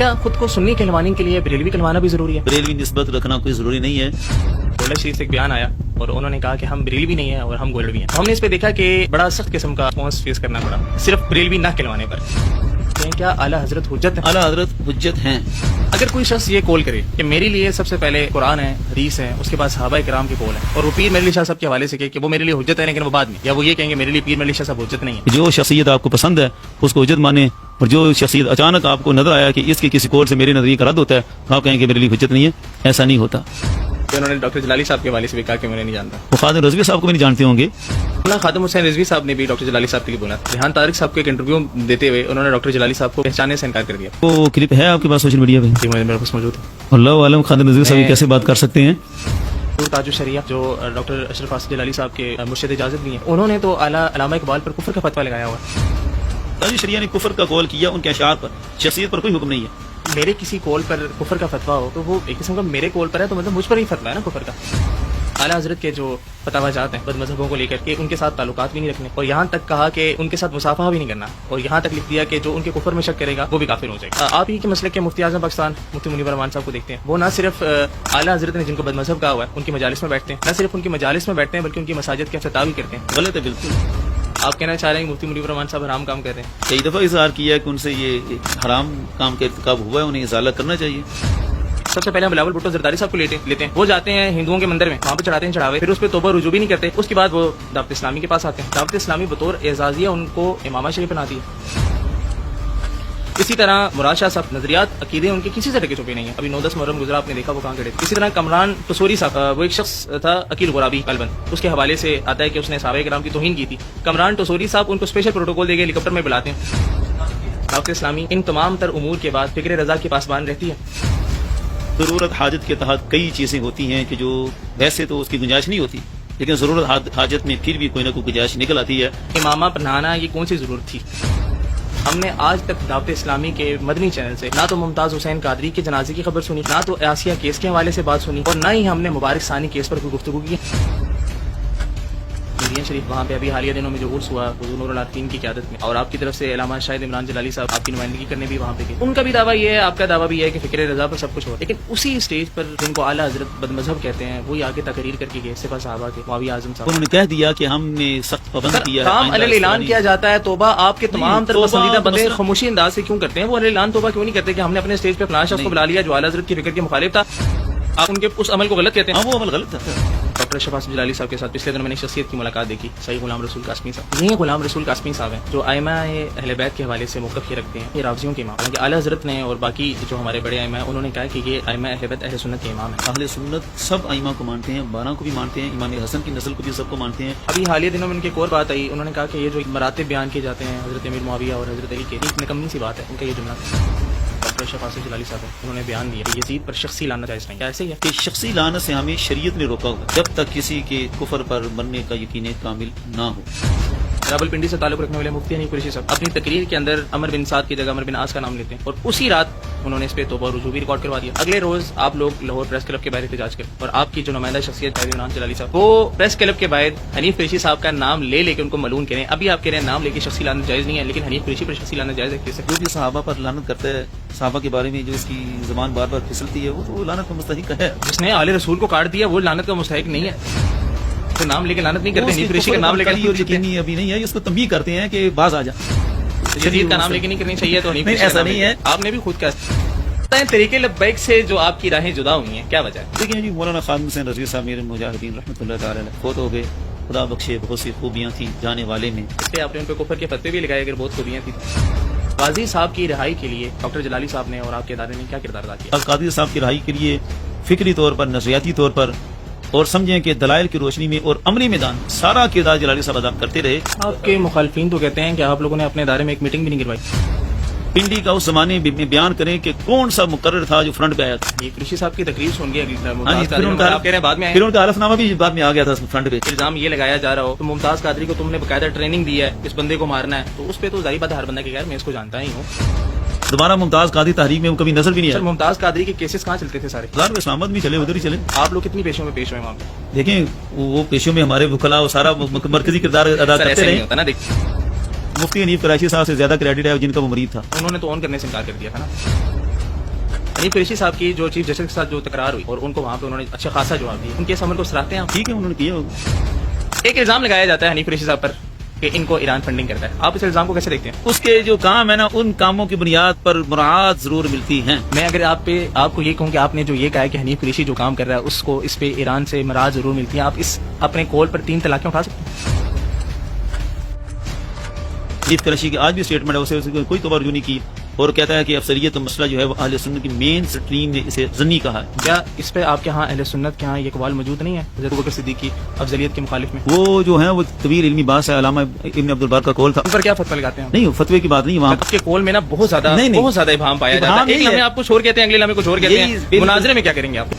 کیا خود کو سنی کہلوانے کے لیے بریلوی کہلوانا بھی ضروری ہے؟ بریلوی نسبت رکھنا کوئی ضروری نہیں ہے. گولڈا شریف سے ایک بیان آیا اور انہوں نے کہا کہ ہم بریلوی نہیں ہیں اور ہم گولڈوی ہیں. ہم نے اس پہ دیکھا کہ بڑا سخت قسم کا رسپانس فیس کرنا پڑا صرف بریلوی نہ کہلوانے پر. کیا اعلیٰ حضرت حجت ہے؟ اعلیٰ حضرت حجت ہیں. اگر کوئی شخص یہ کول کرے کہ میرے لیے سب سے پہلے قرآن ہے، حدیث ہے، اس کے بعد صحابہ کرام کے کول ہے، اور وہ پیر میرے لیے شاہ صاحب کے حوالے سے کہ وہ میرے لیے حجت ہے لیکن وہ بعد میں، یا وہ یہ کہیں گے میرے لیے پیر میرے لیے شاہ صاحب حجت نہیں ہے. جو شخصیت آپ کو پسند ہے اس کو حجت مانیں، اور جو شخصیت اچانک آپ کو نظر آیا کہ اس کے کسی کول سے میرے نظریے کا رد ہوتا ہے تو آپ کہیں کہ میرے لیے حجت نہیں ہے. ایسا نہیں ہوتا. انہوں نے ڈاکٹر جلالی صاحب کے حوالے سے بھی کہا کہ میں نہیں جانتا. وہ خادم رضوی صاحب کو بھی نہیں جانتے ہوں گے. خادم حسین رضوی صاحب نے بھی ڈاکٹر جلالی صاحب کی بنا. ریحان طارق صاحب کو ایک انٹرویو دیتے ہوئے انہوں نے ڈاکٹر جلالی صاحب کو پہچانے سے انکار کر دیا. وہ کلپ ہے آپ کے پاس سوشل میڈیا پہ؟ جی میرے پاس موجود ہے. اللہ عالم خادم رضوی صاحب کیسے بات کر سکتے ہیں. تاج الشریعہ جو ڈاکٹر اشرف آصف جلالی صاحب کے مرشد اجازت بھی ہیں، انہوں نے تو اعلیٰ علامہ اقبال پر کفر کا فتویٰ لگایا ہوا ہے. تاج الشریعہ نے کفر کا قول کیا ان کے اشعار پر، شخصیت پر کوئی حکم نہیں ہے. میرے کسی کول پر کفر کا فتویٰ ہو تو وہ ایک قسم کا میرے کول پر ہے تو مطلب مجھ پر ہی فتویٰ ہے نا کفر کا. اعلیٰ حضرت کے جو فتاوی جات ہیں بد مذہبوں کو لے کر کے ان کے ساتھ تعلقات بھی نہیں رکھنے، اور یہاں تک کہا کہ ان کے ساتھ مصافحہ بھی نہیں کرنا، اور یہاں تک لکھ دیا کہ جو ان کے کفر میں شک کرے گا وہ بھی کافر ہو جائے گا. آپ ہی کے مسلک کے مفتی اعظم پاکستان مفتی منیر رحمان صاحب کو دیکھتے ہیں، وہ نہ صرف اعلیٰ حضرت نے جن کو بد مذہب کہا ہوا ہے ان کی مجالس میں بیٹھتے ہیں، نہ صرف ان کی مجالس میں بیٹھتے ہیں بلکہ ان کی مساجد کے افتتاح بھی کرتے ہیں. غلط ہے بالکل. آپ کہنا چاہ رہے ہیں کہ مفتی منیر رحمان صاحب حرام کام کر رہے ہیں؟ کئی دفعہ اظہار کیا ہے کہ ان سے یہ حرام کام کا ارتکاب ہوا ہے، انہیں ازالہ کرنا چاہیے. سب سے پہلے ہم بلاول بھٹو زرداری صاحب کو لیتے ہیں، وہ جاتے ہیں ہندوؤں کے مندر میں، وہاں پہ چڑھاتے ہیں چڑھاوے، پھر اس پہ توبہ رجوع بھی نہیں کرتے. اس کے بعد وہ دعوت اسلامی کے پاس آتے ہیں، دعوت اسلامی بطور اعزازیہ ان کو امامہ شریف بناتی ہے. اسی طرح مراد شاہ صاحب نظریات عقیدے ان کے کسی سے ٹکے چھپے نہیں ہیں. ابھی 9-10 محرم گزرا، آپ نے دیکھا وہ کہاں کھڑے. اسی طرح کمران ٹسوری صاحب، وہ ایک شخص تھا عقیل غرابی کلبند، اس کے حوالے سے آتا ہے کہ اس نے صحابہ کرام کی توہین کی تھی. کمران ٹسوری صاحب ان کو اسپیشل پروٹوکول دے کے ہیلی کاپٹر میں بلاتے ہیں. دعوت اسلامی ان تمام تر امور کے بعد فکر رضا کے پاسبان رہتی ہے. ضرورت حاجت کے تحت کئی چیزیں ہوتی ہیں کہ جو ویسے تو اس کی گنجائش نہیں ہوتی، لیکن ضرورت حاجت میں پھر بھی کوئی نہ کوئی گنجائش نکل آتی ہے. امامہ پہنانا یہ کون سی ضرورت تھی؟ ہم نے آج تک دعوت اسلامی کے مدنی چینل سے نہ تو ممتاز حسین قادری کے جنازے کی خبر سنی، نہ تو آسیہ کیس کے حوالے سے بات سنی، اور نہ ہی ہم نے مبارک ثانی کیس پر کوئی گفتگو کی. مدینہ شریف وہاں پہ ابھی حالیہ دنوں میں جو عرس ہوا حضور نور العارفین کی قیادت میں، اور آپ کی طرف سے علامہ شاہد عمران جلالی صاحب آپ کی نمائندگی کرنے بھی وہاں پہ گئے. ان کا بھی دعویٰ یہ ہے، آپ کا دعویٰ بھی یہ ہے کہ فکر رضا پر سب کچھ ہو، لیکن اسی اسٹیج پر جن کو اعلیٰ حضرت بد مذہب کہتے ہیں وہی آگے تقریر کر کے گئے صفا صحابہ کے معاویہ اعظم صاحب. انہوں نے کہہ دیا کہ ہم نے سخت پابند کیا ہے. کام علی اعلان کیا جاتا ہے، توبہ آپ کے تمام تر پسندیدہ بندے خاموشی انداز سے کیوں کرتے ہیں؟ وہ علی اعلان توبہ کیوں نہیں کرتے کہ ہم نے اپنے اسٹیج پہ فلاں شخص کو بلا لیا جو اعلیٰ حضرت کی فکر کے مخالف تھا، آپ ان کے اس عمل کو غلط کہتے ہیں؟ وہ عمل غلط تھا. ڈاکٹر اشرف آصف جلالی صاحب کے ساتھ پچھلے دنوں میں نے شخصیت کی ملاقات دیکھی، سید غلام رسول قاسمی صاحب. یہ غلام رسول قاسمی صاحب ہیں جو ائمہ اہل بیت کے حوالے سے موقف یہ رکھتے ہیں، یہ رافضیوں کے امام. حالانکہ اعلیٰ حضرت نے اور باقی جو ہمارے بڑے ائمہ ہیں انہوں نے کہا کہ یہ ائمہ اہل بیت اہل سنت کے امام ہیں. اہل سنت سب ائمہ کو مانتے ہیں، 12 کو بھی مانتے ہیں، امام حسن کی نسل کو بھی سب کو مانتے ہیں. ابھی حالیہ دنوں میں ان کی ایک اور بات آئی، انہوں نے کہا کہ یہ جو مراتب بیان کیے جاتے ہیں حضرت امیر معاویہ اور حضرت علی کے، ایک نکمی سی بات ہے. ان کا یہ جملہ ڈاکٹر اشرف آصف جلالی صاحب انہوں نے بیان دیا کہ یزید پر شخصی لعنت جائز نہیں. کیا ایسے ہی ہے کہ شخصی لعنت سے ہمیں شریعت نے روکا ہوا جب تک کسی کے کفر پر مرنے کا یقین کامل نہ ہو. راولپنڈی سے تعلق رکھنے والے مفتی حنیف قریشی صاحب اپنی تقریر کے اندر عمر بن سعد کی جگہ عمر بن عاص کا نام لیتے ہیں، اور اسی رات انہوں نے اس پہ توبہ رجوع بھی ریکارڈ کروا دیا. اگلے روز آپ لوگ لاہور پریس کلب کے باہر احتجاج کریں، اور آپ کی جو نمائندہ شخصیت شاہد عمران جلالی صاحب وہ پریس کلب کے باہر حنیف قریشی صاحب کا نام لے کے ان کو ملعون کریں. ابھی آپ کہہ رہے ہیں نام لے کے شخصی لعنت جائز نہیں ہے، لیکن حنیف قریشی پر شخصی لعنت جائز ہے. جو بھی صحابہ پر لعنت کرتا ہے، صحابہ کے بارے میں جو اس کی زبان بار بار پھسلتی ہے، وہ تو لعنت کا مستحق ہے. جس نے آل رسول کو کاٹ دیا وہ لعنت کا مستحق نہیں ہے. تو نام لے کے لعنت نہیں کرتے، حنیف قریشی کا نام لے کر یقینی ابھی نہیں ہے، اس کو تنبیہ کرتے ہیں کہ باز آ جا. یزید کا نام لے کے نہیں کرنی چاہیے. تو ایسا نہیں ہے، آپ نے بھی خود کہا طریقے لبیک سے جو آپ کی راہیں جدا ہوئی ہیں، کیا وجہ ہے؟ دیکھیں جی، مولانا خادم حسین رضوی صاحب میرے مجاہدین رحمۃ اللہ تعالی علیہ فوت ہو گئے. خدا بخشے، بہت سی خوبیاں تھیں جانے والے میں. اس پہ آپ نے ان پہ کفر کے فتوے بھی لگائے اگر بہت خوبیاں تھیں. قاضی صاحب کی رہائی کے لیے ڈاکٹر جلالی صاحب نے اور آپ کے ادارے نے کیا کردار ادا کیا؟ قاضی صاحب کی رہائی کے لیے فکری طور پر، نظریاتی طور پر، اور سمجھیں کہ دلائل کی روشنی میں اور عملی میدان سارا کردار جلالی صاحب ادا کرتے رہے. آپ کے مخالفین تو کہتے ہیں کہ آپ لوگوں نے اپنے ادارے میں ایک میٹنگ بھی نہیں کروائی. پنڈی کا اس زمانے میں بیان کریں کہ کون سا مقرر تھا جو فرنٹ پہ آیا تھا. یہ قریشی صاحب کی تقریر سن گئی، پھر ان کا حلف نامہ بھی بعد میں آ گیا تھا فرنٹ پہ. الزام یہ لگایا جا رہا ہو تو ممتاز قادری کو تم نے باقاعدہ ٹریننگ دی ہے اس بندے کو مارنا ہے، تو اس پہ تو ظاہر بات ہے ہر بندہ کہ یار میں اس کو جانتا ہی ہوں. دوبارہ ممتاز قادری تحریک میں کبھی نظر بھی نہیں آیا. ممتاز قادری کے کیسز کہاں چلتے تھے سارے؟ اسلام آباد بھی چلے، ادھر ہی چلے. آپ لوگ کتنی پیشوں میں پیش ہوئے وہاں پہ؟ دیکھیں وہ پیشوں میں ہمارے وکلا وہ سارا مرکزی کردار ادا کرتے رہے. مفتی حنیف قریشی صاحب سے زیادہ کریڈٹ ہے جن کا وہ مرید تھا. انہوں نے تو آن کرنے سے انکار کر دیا تھا نا. हनीफ कुरैशी साहब की जो चीफ जस्टिस के साथ जो तकरार हुई और उनको वहाँ पे उन्होंने अच्छा खासा जवाब दिया, उनके इस अमल को सराहते हैं आप? ठीक है, उन्होंने किया होगा। एक इल्जाम लगाया जाता है हनीफ कुरैशी साहब पर कि इनको ईरान फंडिंग करता है, आप इस इल्जाम को कैसे देखते हैं? उसके जो काम है ना, उन कामों की बुनियाद पर मुराद जरूर मिलती हैं। मैं अगर आपको ये कहूँ कि आपने जो ये कहा है कि हनीफ कुरैशी जो काम कर रहा है उसको इस पे ईरान से मराद जरूर मिलती है, आप इस अपने कॉल पर 3 तलाकें उठा सकते हैं? हनीफ कुरैशी की आज भी स्टेटमेंट है, उसे कोई तवज्जो नहीं की और कहता है कि अफसरियत मसला जो है वो अहले सुन्नत की मेन स्ट्रीम ने इसे ज़न्नी कहा है। क्या इस पे आपके यहाँ अहले सुन्नत के यहाँ ये कवाल मौजूद नहीं है हज़रत अबू बकर सिद्दीक़ की अफजलियत के मुखालिफ में? वो जो है वो तवील इल्मी बात है, अल्लामा इब्न अब्दुल बार का कौल था। उन पर क्या फतवा लगाते हैं? नहीं, फतवे की बात नहीं वहाँ। आपके कौल में ना बहुत ज्यादा इबाम पाया जाता इबाम है। एक नहीं लम्हे है। आपको छोड़ कहते हैं, अगले लम्हे को छोड़ कहते यही हैं। बिल्कुल। मुनाजरे में क्या करेंगे आप?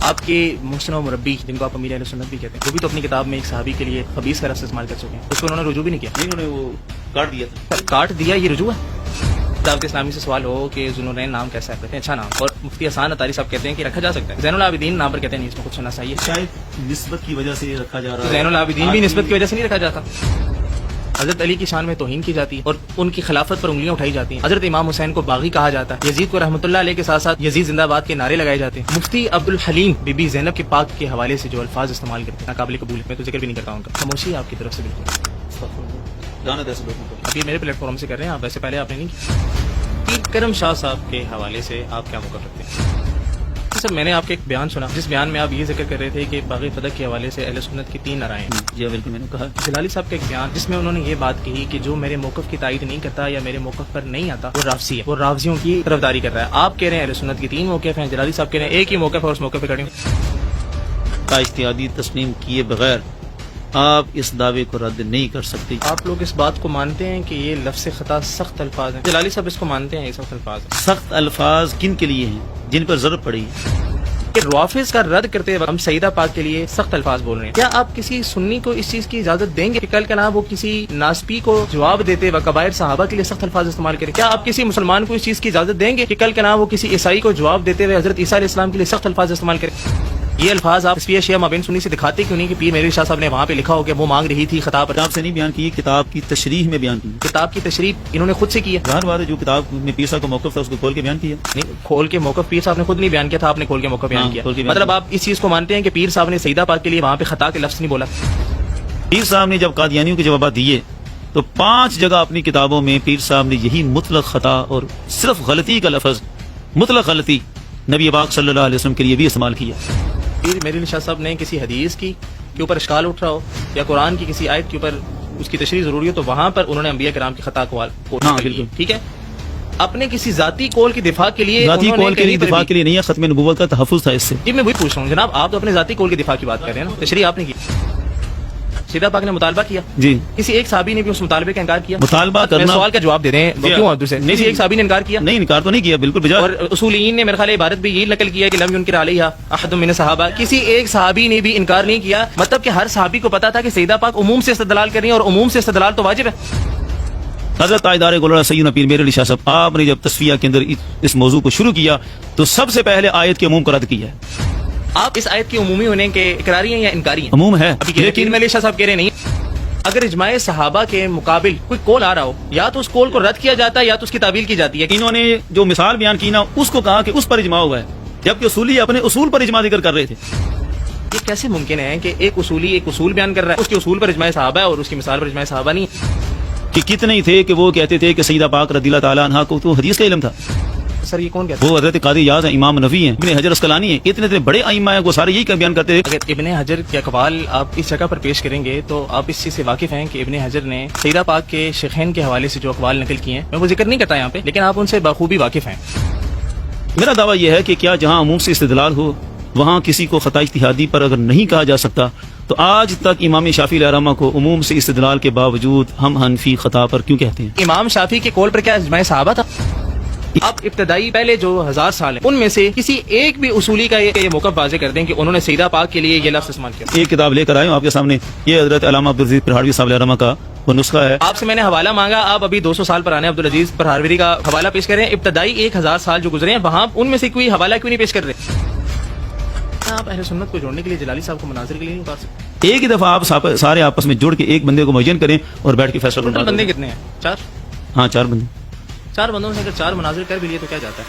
आपके मुहसिन और मुरब्बी जिनको आप अमीर अहले सुन्नत भी कहते हैं, वो भी तो अपनी किताब में एक सहाबी के लिए खबीस का लफ्ज़ इस्तेमाल कर चुके हैं, उसको उन्होंने रुजू भी नहीं किया। नहीं, उन्होंने वो काट दिया था। काट दिया, ये रुजू है? दावत इस्लामी से सवाल हो कि ज़ुन्नूरैन नाम कैसा है, कहते हैं अच्छा नाम, और मुफ्ती हसन अतारी साहब कहते हैं कि रखा जा सकता है। ज़ैनुल आबिदीन नाम पर कहते हैं नहीं, इसमें कुछ होना चाहिए। शायद निस्बत की वजह से रखा जा रहा है। ज़ैनुल आबिदीन भी निस्बत की वजह से नहीं रखा जाता। हजरत अली की शान में तौहीन की जाती है और उनकी खिलाफत पर उंगलियां उठाई जाती हैं। हजरत इमाम हुसैन को बागी कहा जाता है। यजीद को रहमतुल्लाह अलैह के साथ साथ यजीद जिंदाबाद के नारे लगाए जाते हैं। मुफ्ती अब्दुल हलीम बीबी ज़ैनब के पाक के हवाले से जो अल्फाज इस्तेमाल करते हैं नाकाबिल कबूल है, मैं तो जिक्र भी नहीं करता उनका। खामोशी आपकी तरफ से बिल्कुल। जाना 10 लोगों को। अभी मेरे प्लेटफॉर्म से कर रहे हैं आप, वैसे पहले आपने नहीं किया। पीर करम शाह साहब के हवाले से आप क्या मौक़िफ़ रखते हैं? सर मैंने आपके एक बयान सुना जिस बयान में आप ये जिक्र कर रहे थे कि बाग़ी फदक के हवाले से अहले सुन्नत की 3 नाराएं हैं। जी बिल्कुल, मैंने कहा। जलाली साहब का एक बयान जिसमें उन्होंने ये बात कही कि जो मेरे मौक़िफ़ की तायद नहीं करता या मेरे मौक़िफ़ पर नहीं आता वो राफ़ज़ी है, वो राफ़ज़ियों की तरफदारी कर रहा है। आप कह रहे हैं अहले सुन्नत की 3 मौक़िफ़ हैं, जलाली साहब कह रहे हैं एक ही मौक़िफ़ है और उस मौक़िफ़ पे खड़े हैं। का इज्तिहादी तस्लीम किए बगैर आप इस दावे को रद्द नहीं कर सकते। आप लोग इस बात को मानते हैं कि ये लफ्ज़ ख़ता सख्त अल्फाज हैं? जलाली साहब इसको मानते हैं ये सख्त अल्फाज हैं? सख्त अल्फाज किन के लिए हैं? जिन पर ज़रूरत पड़ी है। कि रवाफिज का रद्द करते वक्त हम सईदा पाक के लिए सख्त अल्फाज बोल रहे हैं, क्या आप किसी सुन्नी को इस चीज की इजाजत देंगे कि कल का नाम वो किसी नासपी को जवाब देते वक्त कबायर सहाबा के लिए सख्त अल्फाज इस्तेमाल करे? क्या आप किसी मुसलमान को इस चीज की इजाजत देंगे कि कल का नाम वो किसी ईसाई को जवाब देते हुए हजरत ईसा अलैहि सलाम के लिए सख्त अल्फाज इस्तेमाल करे? ये अल्फाज आप तस्वीर शिया माबैन सुन्नी से दिखाते क्यों नहीं कि पीर मेरे शाह साहब ने वहाँ पे लिखा हो कि वो मांग रही थी खिताब? किताब से नहीं बयान की, किताब की तशरीह में बयान की। किताब की तशरीह इन्होंने खुद से की है। हर बार जो किताब में पीर साहब का मौक़िफ़ था उसको खोल के बयान किया। नहीं, खोल के मौक़िफ़ पीर साहब ने खुद नहीं बयान किया था, आपने खोल के मौक़िफ़ बयान हाँ, किया। खोल के बयान मतलब किया। आप इस चीज को मानते हैं कि पीर साहब ने सईदा पाक के लिए वहाँ पे खता के लफ्ज़ नहीं बोला? पीर साहब ने जब कादियानियों के जवाब दिए तो 5 जगह अपनी किताबों में पीर साहब ने यही मुतलक खता और सिर्फ गलती का लफ्ज़ मुतलक गलती नबी पाक सल्लल्लाहु अलैहि वसल्लम के लिए भी इस्तेमाल किया। पीर मेरे शाह साहब ने किसी हदीस की के ऊपर इश्काल उठ रहा हो या कुरान की किसी आयत के ऊपर उसकी तशरीह जरूरी हो तो वहां पर उन्होंने अंबिया किराम की खता को हाँ, बिल्कुल ठीक है। अपने किसी जाती कौल की दिफा के लिए जाती उन्होंने कौल के कहीं लिए पर दिफा भी- के लिए नहीं है, खत्म नबूवत का तहफ़्फ़ुज़ था इससे। जी मैं वही पूछ रहा हूँ जनाब, आप तो अपने जाती कौल की दिफा की बात कर रहे हैं ना, तशरीह आपने की, सीधा पाक ने मुतालबा किया, जी किसी एक साहबी ने भी उस मुतालबे का इनकार किया? मुतालबा मैं करना सवाल का जवाब दे रहे हैं जी, क्यों दूसरे नहीं, किसी एक साहबी ने इनकार किया? नहीं, इनकार तो नहीं किया, बिल्कुल बजा। और उसूलीन ने मेरे ख्याल इबारत भी यही नकल किया कि लम युनकिर अलैहा अहदुम मिन सहाबा, किसी एक सहाबी ने भी इनकार नहीं किया। मतलब कि हर सहाबी को पता था कि सईदा पाक उमूम से इस्तदलाल कर रही है और उमूम से इस्तदलाल तो वाजिब है। हजरत ताजदार गोलरा सैयदना पीर मेरे अली शाह साहब, आपने जब तस्फिया के अंदर इस मौजू को शुरू किया तो सबसे पहले आयत के उमूम को रद्द किया है। आप इस आयत के उमूमी होने के इकरारी हैं या इनकारी हैं? उमूम है, अभी लेकिन मेरे शाह साहब कह रहे नहीं। अगर इजमाए सहाबा के मुकाबिल कोई कौल आ रहा हो या तो उस कौल को रद्द किया जाता है या तो उसकी तावील की जाती है। इन्होंने जो मिसाल बयान की ना उसको कहा कि उस पर इजमा हुआ है, जबकि उसूली अपने उसूल पर इजमा जिक्र कर रहे थे। ये कैसे मुमकिन है कि एक उसूली एक उसूल बयान कर रहा है, उसके उसूल पर इजमाए सहाबा है और उसकी मिसाल पर इजमाए सहाबा नहीं है? कि कितने ही थे कि वो कहते थे कि सईदा पाक रज़ियल्लाहु ताला अन्हा को तो हदीस का इल्म था। सर ये कौन कहता है? वो हजरत कादी याद है, इमाम नवी हैं, इब्ने हजर अस्कलानी हैं, इतने बड़े आइम्मा हैं, वो सारे यही बयान करते थे। अगर इब्ने हजर के अकवाल आप इस जगह पर पेश करेंगे तो आप इस चीज से वाकिफ हैं कि इब्ने हजर ने सईदा पाक के शेखैन के हवाले से जो अकवाल नकल किए हैं, मैं वो जिक्र नहीं करता यहाँ पे, लेकिन आप उनसे बखूबी वाकिफ हैं। मेरा दावा यह है कि क्या जहाँ अमूम से इस्तेदलाल हो वहाँ किसी को खता इज्तिहादी पर अगर नहीं कहा जा सकता तो आज तक इमाम शाफी रहमा को उमूम से इस्तेदलाल के बावजूद हम हनफी खता पर क्यों कहते हैं? इमाम शाफी के कौल पर क्या इजमाए सहाबा था? आप इब्तदाई पहले जो 1000 साल हैं उनमें से किसी एक भी उसूली का ये मौका वाज़ेह कर दें कि उन्होंने सईदा पाक के लिए ये लफ्ज़ इस्तेमाल किया। एक किताब लेकर आए हूं आपके सामने, ये हजरत अल्लामा अब्दुल अजीज प्रहारवी साहब रहमा का वो नुस्खा है। आपसे मैंने हवाला मांगा, आप अभी 200 साल पुराने अब्दुल अजीज प्रहारवी का हवाला पेश कर रहे हैं। इब्तदाई 1000 साल जो गुजरे हैं वहाँ उनमें से कोई हवाला क्यों नहीं पेश कर रहे? आप अहले सुन्नत को जोड़ने के लिए जलाली साहब को मनाजिर के लिए नहीं उतार सकते? एक ही दफा आप सारे आपस में जुड़ के एक बंदे को मुअय्यन करें और बैठ के फैसला टोटल करें। बंदे कितने हैं? 4? हाँ 4 बंदे। 4 बंदों में से अगर 4 मनाजिर कर भी लिए तो क्या जाता है?